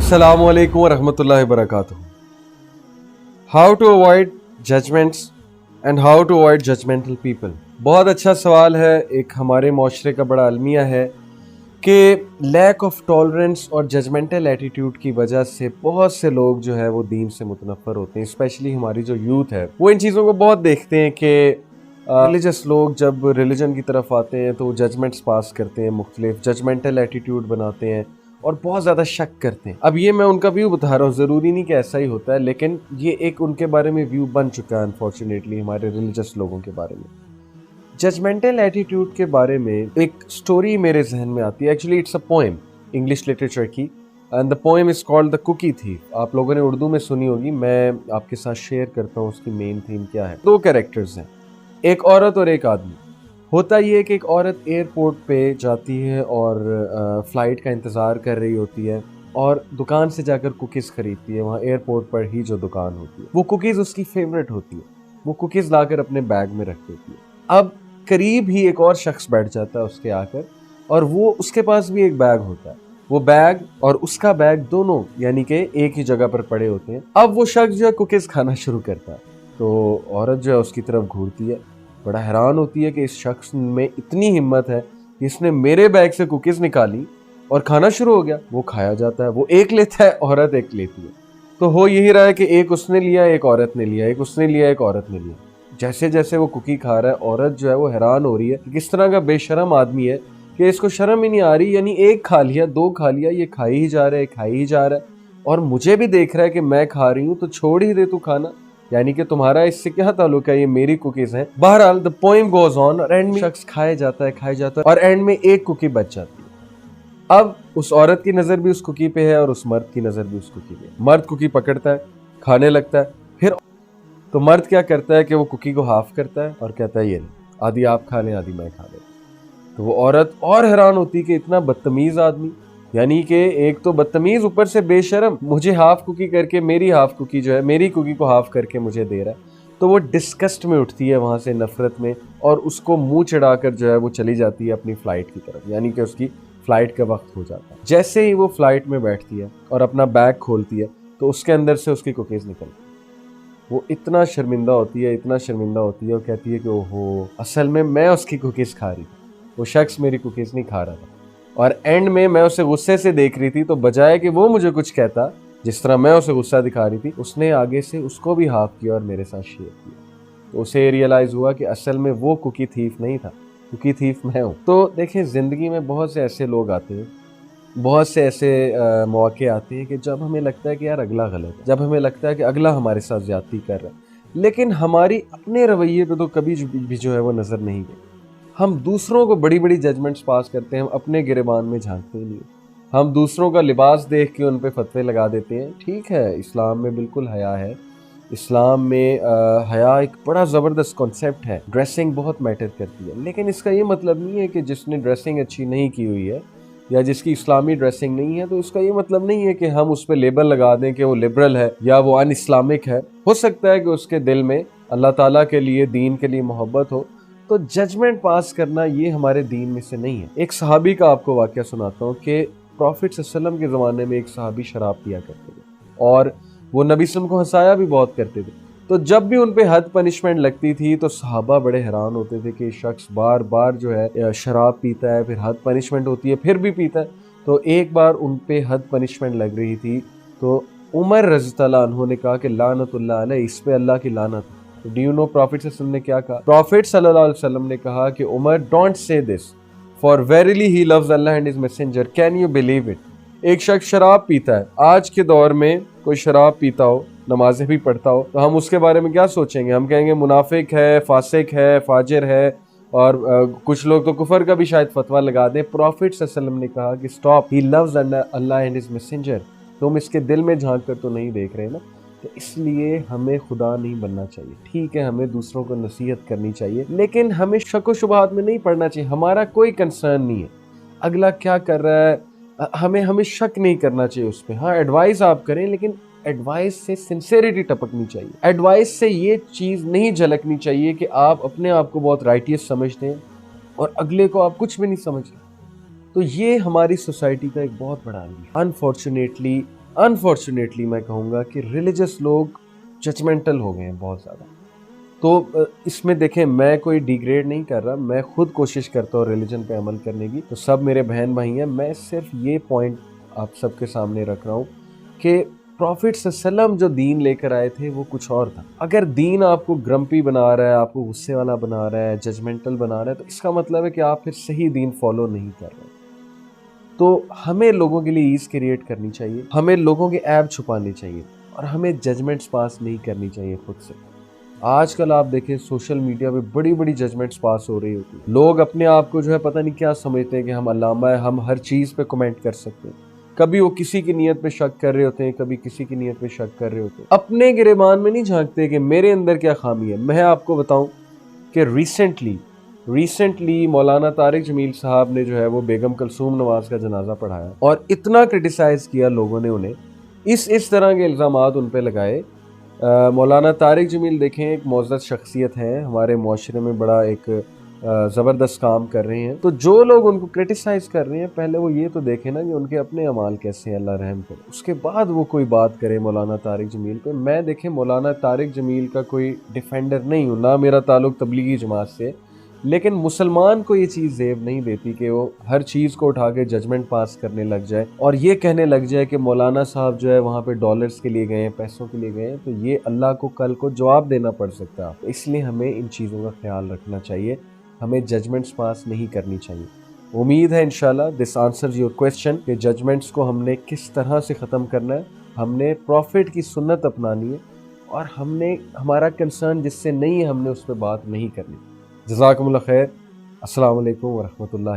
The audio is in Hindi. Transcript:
अस्सलामु अलैकुम वरहमतुल्लाहि वबरकातुहू। How to avoid judgments and how to avoid judgmental people. बहुत अच्छा सवाल है। एक हमारे माशरे का बड़ा अलमिया है कि लैक ऑफ टॉलरेंस और जजमेंटल एटीट्यूड की वजह से बहुत से लोग जो है वो दीन से मुतनफ़र होते हैं। स्पेशली हमारी जो यूथ है वो इन चीज़ों को बहुत देखते हैं कि रिलीजियस लोग जब रिलीजन की तरफ आते हैं तो वो जजमेंट्स पास करते हैं, मुख्तलिफ जजमेंटल एटीट्यूड बनाते हैं और बहुत ज़्यादा शक करते हैं। अब ये मैं उनका व्यू बता रहा हूँ, ज़रूरी नहीं कि ऐसा ही होता है, लेकिन ये एक उनके बारे में व्यू बन चुका है अनफॉर्चुनेटली हमारे रिलीजियस लोगों के बारे में। जजमेंटल एटीट्यूड के बारे में एक स्टोरी मेरे जहन में आती है। Actually it's a poem English literature की, and the poem is called the cookie thief. आप लोगों ने उर्दू में सुनी होगी, मैं आपके साथ शेयर करता हूँ उसकी मेन थीम क्या है। दो कैरेक्टर्स हैं, एक औरत और एक आदमी। होता ये है कि एक औरत एयरपोर्ट पे जाती है और फ़्लाइट का इंतज़ार कर रही होती है और दुकान से जाकर कुकीज़ ख़रीदती है। वहाँ एयरपोर्ट पर ही जो दुकान होती है वो कुकीज़ उसकी फेवरेट होती है। वो कुकीज़ लाकर अपने बैग में रख देती है। अब करीब ही एक और शख्स बैठ जाता है उसके आकर, और वो उसके पास भी एक बैग होता है। वो बैग और उसका बैग दोनों यानी कि एक ही जगह पर पड़े होते हैं। अब वो शख्स जो है कुकीज़ खाना शुरू करता है, तो औरत जो है उसकी तरफ घूरती है, बड़ा हैरान होती है कि इस शख्स में इतनी हिम्मत है कि इसने मेरे बैग से कुकीज़ निकाली और खाना शुरू हो गया। वो खाया जाता है, वो एक लेता है, औरत एक लेती है। तो हो यही रहा है कि एक उसने लिया, एक औरत ने लिया, एक उसने लिया, एक औरत ने लिया। जैसे जैसे वो कुकी खा रहा है, औरत जो है वो हैरान हो रही है कि किस तरह का बेशरम आदमी है कि इसको शर्म ही नहीं आ रही। यानी एक खा लिया, दो खा लिया, ये खाई ही जा रहा है, खाई ही जा रहा है, और मुझे भी देख रहा है कि मैं खा रही हूँ, तो छोड़ ही दे तू खाना। यानी कि तुम्हारा इससे क्या ताल्लुक है, ये मेरी कुकीज हैं। बहरहाल द पोएम गोज ऑन और एंड में शख्स खाए जाता है और एंड में एक कुकी बच जाती है। अब उस औरत की नजर भी उस कुकी पे है और उस मर्द की नजर भी उस कुकी पे है। मर्द कुकी पकड़ता है, खाने लगता है, फिर तो मर्द क्या करता है कि वो कुकी को हाफ करता है और कहता है ये आधी आप खा लें, आधी मैं खा लें। तो वो औरत और हैरान होती कि इतना बदतमीज आदमी, यानी कि एक तो बदतमीज ऊपर से बेशरम, मुझे हाफ कुकी करके मेरी हाफ कुकी जो है, मेरी कुकी को हाफ करके मुझे दे रहा है। तो वो डिस्कस्ट में उठती है वहाँ से, नफरत में, और उसको मुंह चढ़ाकर जो है वो चली जाती है अपनी फ़्लाइट की तरफ। यानी कि उसकी फ़्लाइट का वक्त हो जाता है। जैसे ही वो फ़्लाइट में बैठती है और अपना बैग खोलती है तो उसके अंदर से उसकी कुकीज़ निकलती है। वो इतना शर्मिंदा होती है, इतना शर्मिंदा होती है, और कहती है कि ओहो, असल में मैं उसकी कुकीज़ खा रही थी, वो शख्स मेरी कुकीज़ नहीं खा रहा था। और एंड में मैं उसे गुस्से से देख रही थी, तो बजाय कि वो मुझे कुछ कहता जिस तरह मैं उसे गुस्सा दिखा रही थी, उसने आगे से उसको भी हाफ किया और मेरे साथ शेयर किया। तो उसे रियलाइज़ हुआ कि असल में वो कुकी थीफ नहीं था, कुकी थीफ मैं हूँ। तो देखें, ज़िंदगी में बहुत से ऐसे लोग आते हैं, बहुत से ऐसे मौके आते हैं कि जब हमें लगता है कि यार अगला गलत है, जब हमें लगता है कि अगला हमारे साथ ज्यादती कर रहा है, लेकिन हमारी अपने रवैये पे तो कभी भी जो है वो नज़र नहीं गई। हम दूसरों को बड़ी बड़ी जजमेंट्स पास करते हैं, हम अपने गिरेबान में झांकते नहीं। हम दूसरों का लिबास देख के उन पे फतवे लगा देते हैं। ठीक है, इस्लाम में बिल्कुल हया है, इस्लाम में हया एक बड़ा ज़बरदस्त कॉन्सेप्ट है, ड्रेसिंग बहुत मैटर करती है, लेकिन इसका ये मतलब नहीं है कि जिसने ड्रेसिंग अच्छी नहीं की हुई है या जिसकी इस्लामी ड्रेसिंग नहीं है, तो इसका ये मतलब नहीं है कि हम उस पर लेबल लगा दें कि वो लिबरल है या वो अन इस्लामिक है। हो सकता है कि उसके दिल में अल्लाह ताला के लिए, दीन के लिए मोहब्बत हो। तो जजमेंट पास करना ये हमारे दीन में से नहीं है। एक सहाबी का आपको वाक़या सुनाता हूँ कि प्रॉफिट सल्लल्लाहु अलैहि वसल्लम के ज़माने में एक सहाबी शराब पिया करते थे और वो नबी सल्लल्लाहु अलैहि वसल्लम को हंसाया भी बहुत करते थे। तो जब भी उन पे हद पनिशमेंट लगती थी तो सहाबा बड़े हैरान होते थे कि शख्स बार बार जो है शराब पीता है, फिर हद पनिशमेंट होती है, फिर भी पीता है। तो एक बार उन पे हद पनिशमेंट लग रही थी, तो उमर रज़ियल्लाहु अन्हु ने कहा कि लानतुल्लाह अलैह, इस पे अल्लाह की लानत। तो डू यू नो प्रॉफिट सल्लल्लाहु अलैहि वसल्लम ने क्या कहा? प्रॉफिट सल्लल्लाहु अलैहि वसल्लम ने कहा कि Umar, don't say this, for verily he loves Allah and his messenger, can you believe it. एक शख्स शराब पीता है, आज के दौर में कोई शराब पीता हो, नमाजें भी पढ़ता हो, तो हम उसके बारे में क्या सोचेंगे? हम कहेंगे मुनाफिक है, फासिक है, फाजिर है, और कुछ लोग तो कुफर का भी शायद फतवा लगा दें। प्रॉफिट सल्लल्लाहु अलैहि वसल्लम ने कहा कि stop, he loves Allah and his messenger. तुम इसके दिल में झांक कर तो नहीं देख रहे ना। तो इसलिए हमें खुदा नहीं बनना चाहिए। ठीक है, हमें दूसरों को नसीहत करनी चाहिए, लेकिन हमें शक व शुबहात में नहीं पड़ना चाहिए। हमारा कोई कंसर्न नहीं है अगला क्या कर रहा है, हमें शक नहीं करना चाहिए उस पर। हाँ, एडवाइस आप करें, लेकिन एडवाइस से सिंसेरिटी टपकनी चाहिए। एडवाइस से ये चीज़ नहीं झलकनी चाहिए कि आप अपने आप को बहुत राइटियस समझते हैं और अगले को आप कुछ भी नहीं समझते। तो ये हमारी सोसाइटी का एक बहुत बड़ा अंग है। अनफॉर्चुनेटली अनफॉर्चुनेटली मैं कहूँगा कि रिलीजियस लोग जजमेंटल हो गए हैं बहुत ज़्यादा। तो इसमें देखें, मैं कोई डिग्रेड नहीं कर रहा, मैं खुद कोशिश करता हूँ रिलीजन पे अमल करने की, तो सब मेरे बहन भाई हैं। मैं सिर्फ ये पॉइंट आप सबके सामने रख रहा हूँ कि प्रॉफिट सल्लम जो दीन लेकर आए थे वो कुछ और था। अगर दीन आपको ग्रम्पी बना रहा है, आपको गुस्से वाला बना रहा है, जजमेंटल बना रहा है, तो इसका मतलब है कि आप फिर सही दीन फॉलो नहीं कर रहे। तो हमें लोगों के लिए ईज़ क्रिएट करनी चाहिए, हमें लोगों के ऐब छुपाने चाहिए और हमें जजमेंट्स पास नहीं करनी चाहिए खुद से। आजकल आप देखें सोशल मीडिया पे बड़ी बड़ी जजमेंट्स पास हो रही होती है। लोग अपने आप को जो है पता नहीं क्या समझते हैं कि हम अल्लामा है, हम हर चीज़ पे कमेंट कर सकते हैं। कभी वो किसी की नीयत पे शक कर रहे होते हैं, कभी किसी की नीयत पे शक कर रहे होते हैं। अपने गिरेबान में नहीं झांकते कि मेरे अंदर क्या खामी है। मैं आपको बताऊं कि रिसेंटली मौलाना तारिक जमील साहब ने जो है वो बेगम कलसूम नवाज का जनाजा पढ़ाया और इतना क्रिटिसाइज किया लोगों ने उन्हें, इस तरह के इल्ज़ामात उन पे लगाए। मौलाना तारिक जमील देखें एक मोअज़्ज़ज़ शख्सियत है, हमारे माशरे में बड़ा एक ज़बरदस्त काम कर रहे हैं। तो जो लोग उनको क्रिटिसाइज़ कर रहे हैं, पहले वो ये तो देखें ना कि उनके अपने अमाल कैसे हैं, अल्लाह रहम करे, उसके बाद वो कोई बात करे मौलाना तारिक जमील पे। मैं देखें मौलाना तारिक जमील का कोई डिफेंडर नहीं हूँ, ना मेरा ताल्लुक तबलीगी जमात से, लेकिन मुसलमान को ये चीज़ ज़ेब नहीं देती कि वो हर चीज़ को उठा के जजमेंट पास करने लग जाए और ये कहने लग जाए कि मौलाना साहब जो है वहाँ पे डॉलर्स के लिए गए हैं, पैसों के लिए गए हैं, तो ये अल्लाह को कल को जवाब देना पड़ सकता है। तो इसलिए हमें इन चीज़ों का ख्याल रखना चाहिए, हमें जजमेंट्स पास नहीं करनी चाहिए। उम्मीद है इंशाल्लाह दिस आंसर्स योर क्वेश्चन कि जजमेंट्स को हमने किस तरह से ख़त्म करना है। हमने प्रॉफिट की सुन्नत अपनानी है और हमने हमारा कंसर्न जिससे नहीं है हमने उस पर बात नहीं करनी। जज़ाकुमुल्लाह खैर। अस्सलाम वालेकुम व रहमतुल्लाहि।